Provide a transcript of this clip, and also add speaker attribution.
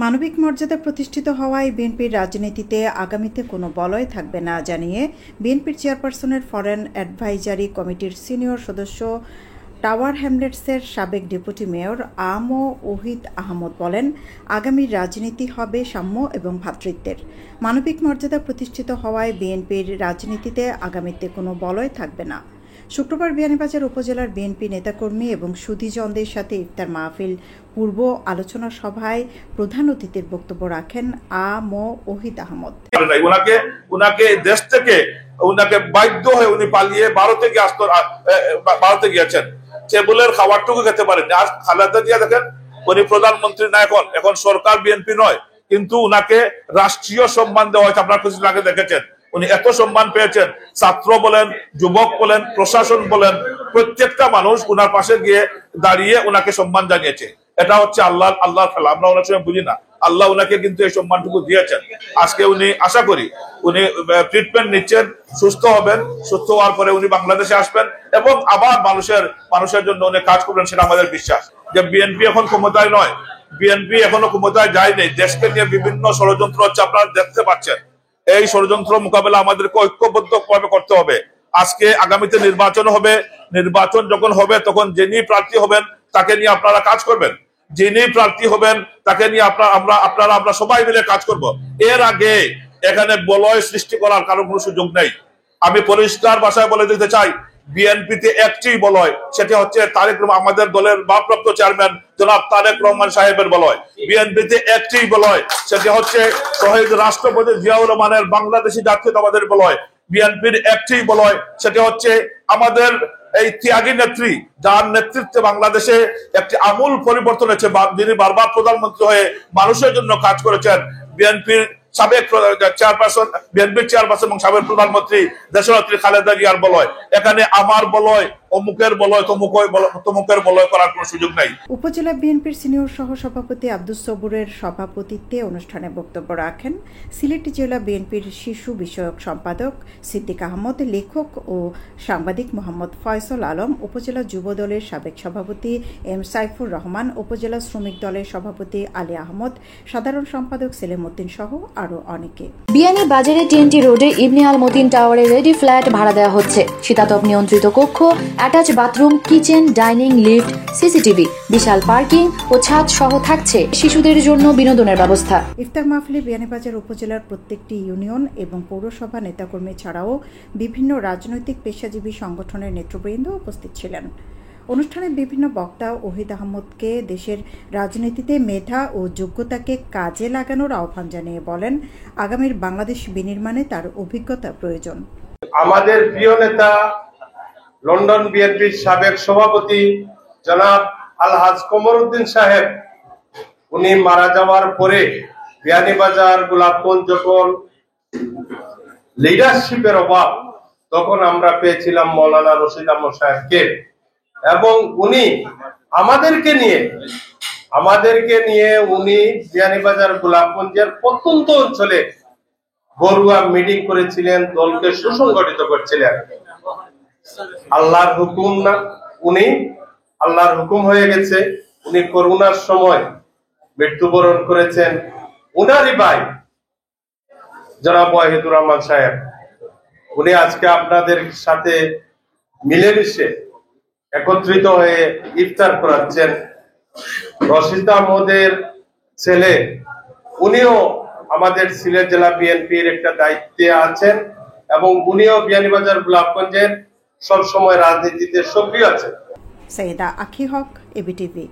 Speaker 1: মানবিক মর্যাদা প্রতিষ্ঠিত হওয়ায় বিএনপির রাজনীতিতে আগামীতে কোনো বলয় থাকবে না জানিয়ে বিএনপির চেয়ারপারসনের ফরেন অ্যাডভাইজারি কমিটির সিনিয়র সদস্য টাওয়ার হ্যামলেটসের সাবেক ডেপুটি মেয়র আম ওহিদ আহমদ বলেন, আগামীর রাজনীতি হবে সাম্য এবং ভ্রাতৃত্বের। মানবিক মর্যাদা প্রতিষ্ঠিত হওয়ায় বিএনপির রাজনীতিতে আগামীতে কোনো বলয় থাকবে না। শুক্রবার বিয়ানীবাজার উপজেলার বিএনপি নেতাকর্মী এবং সুধীজনদের সাথে ইফতার মাহফিল পূর্ব আলোচনা সভায় প্রধান অতিথির বক্তব্য রাখেন আম ওহিদ আহমদ।
Speaker 2: উনাকে দেশ থেকে বাধ্য হয়ে উনি পালিয়ে ভারতে গিয়েছেন। টেবুলের খাবারটুকু খেতে পারেন। আর খালেদা জিয়া দেখেন, উনি প্রধানমন্ত্রী না, এখন সরকার বিএনপি নয়, কিন্তু উনাকে রাষ্ট্রীয় সম্মান দেওয়া হয়েছে। আপনার কিছুদিন আগে দেখেছেন উনি এত সম্মান পেয়েছেন। ছাত্র বলেন, যুবক বলেন, প্রশাসন বলেন, প্রত্যেকটা মানুষ উনার পাশে গিয়ে দাঁড়িয়ে উনাকে সম্মান জানিয়েছে। এটা হচ্ছে আল্লাহর খেলা। আমরা অনেক সময় বুঝি না, আল্লাহ উনাকে কিন্তু এই সম্মানটুকু দিয়েছেন। আজকে উনি আশা করি উনি ট্রিটমেন্ট নিচ্ছেন, সুস্থ হবেন। সুস্থ হওয়ার পরে উনি বাংলাদেশে আসবেন এবং আবার মানুষের জন্য উনি কাজ করবেন, সেটা আমাদের বিশ্বাস। যে বিএনপি এখন ক্ষমতায় নয়, বিএনপি এখনো ক্ষমতায় যায়নি। দেশকে নিয়ে বিভিন্ন ষড়যন্ত্র হচ্ছে, আপনারা দেখতে পাচ্ছেন। এই ষড়যন্ত্র মোকাবেলা আমাদেরকে ঐক্যবদ্ধভাবে করতে হবে। আজকে আগামীতে নির্বাচন হবে, নির্বাচন যখন হবে তখন যিনি প্রার্থী হবেন তাকে নিয়ে আপনারা কাজ করবেন। যিনি প্রার্থী হবেন তাকে নিয়ে আমরা সবাই মিলে কাজ করব। এর আগে এখানে বলয় সৃষ্টি করার কারো কোনো সুযোগ নেই। আমি পরিষ্কার ভাষায় বলে দিতে চাই, বিএনপিতে একটি বলয়, সেটি হচ্ছে আমাদের দলের ভারপ্রাপ্ত চেয়ারম্যান জনাব তারেক রহমান সাহেবের বলয়। বিএনপিতে একটি বলয়, সেটি হচ্ছে শহীদ রাষ্ট্রপতি জিয়াউর রহমানের বাংলাদেশি জাতীয়তাবাদের বলয়। বিএনপির একটি বলয়, সেটি হচ্ছে আমাদের এই ত্যাগী নেত্রী, যার নেতৃত্বে বাংলাদেশে একটি আমূল পরিবর্তন হয়েছে, যিনি বারবার প্রধানমন্ত্রী হয়ে মানুষের জন্য কাজ করেছেন। বিএনপির সাবেক চেয়ারপারসন, বিএনপির চেয়ারপারসন এবং সাবেক প্রধানমন্ত্রী দেশনেত্রী খালেদা জিয়ার বলয়। এখানে আমার বলয়, অমুকের বলয়, তমুকের বলয় করার কোনো সুযোগ নাই।
Speaker 1: উপজেলা বিএনপির সিনিয়র সহসভাপতি আব্দুস সবুরের সভাপতিত্বে অনুষ্ঠানে বক্তব্য রাখেন সিলেট জেলা বিএনপির শিশু বিষয়ক সম্পাদক সিদ্দিক আহমদ, লেখক ও সাংবাদিক মোহাম্মদ ফয়সল আলম, উপজেলা যুব দলের সাবেক সভাপতি এম সাইফুর রহমান, উপজেলা শ্রমিক দলের সভাপতি আলী আহমদ, সাধারণ সম্পাদক সেলিম উদ্দিন সহ আরো অনেকে।
Speaker 3: বিয়ানীবাজারে টিএনটি রোডে ইবনে আল মতিন টাওয়ারে রেডি ফ্ল্যাট ভাড়া দেওয়া হচ্ছে। শীতাতপ নিয়ন্ত্রিত কক্ষ, attach bathroom, kitchen, dining, lift, CCTV, বিশাল পার্কিং ও ছাদ সহ থাকছে শিশুদের জন্য বিনোদনের ব্যবস্থা।
Speaker 1: ইফতার মাহফিলে বিয়ানীবাজার উপজেলার প্রত্যেকটি ইউনিয়ন এবং পৌরসভা নেতাকর্মী ছাড়াও বিভিন্ন রাজনৈতিক পেশাজীবী সংগঠনের নেতৃবৃন্দ উপস্থিত ছিলেন। অনুষ্ঠানে বিভিন্ন বক্তা ওহিদ আহমদকে দেশের রাজনীতিতে মেধা ও যোগ্যতাকে কাজে লাগানোর আহ্বান জানিয়ে বলেন, আগামীর বাংলাদেশ বিনির্মাণে তার অভিজ্ঞতা প্রয়োজন।
Speaker 4: আমাদের প্রিয় নেতা লন্ডন বিএনপির সাবেক সভাপতি জনাব আলহাজ কমরউদ্দিন সাহেব, উনি মারা যাওয়ার পরে বিয়ানীবাজার গোলাপগঞ্জ যখন লিডারশিপের অভাব, তখন আমরা পেয়েছিলাম মৌলানা রশিদ আহমদ সাহেবকে, এবং উনি আমাদেরকে নিয়ে উনি বিয়ানীবাজার গোলাপগঞ্জের প্রত্যন্ত অঞ্চলে ঘরোয়া মিটিং করেছিলেন, দলকে সুসংগঠিত করছিলেন। আল্লাহর হুকুম না, আল্লাহর হুকুম হয়ে গেছে, উনি করোনার সময় মৃত্যুবরণ করেছেন। উনারই ভাই জনাব ওয়াহিদুর রহমান সাহেব, উনি আজকে আপনাদের সাথে মিলেমিশে একত্রিত হয়ে ইফতার করাচ্ছেন। রশিদ আহমদের ছেলে, উনিও আমাদের সিলেট জেলা বিএনপির একটা দায়িত্বে আছেন এবং উনিও বিয়ানীবাজার গোলাপগঞ্জের সবসময় রাজনীতিতে সক্রিয় আছেন।
Speaker 1: সৈয়দা আখি হক, এবিটিভি।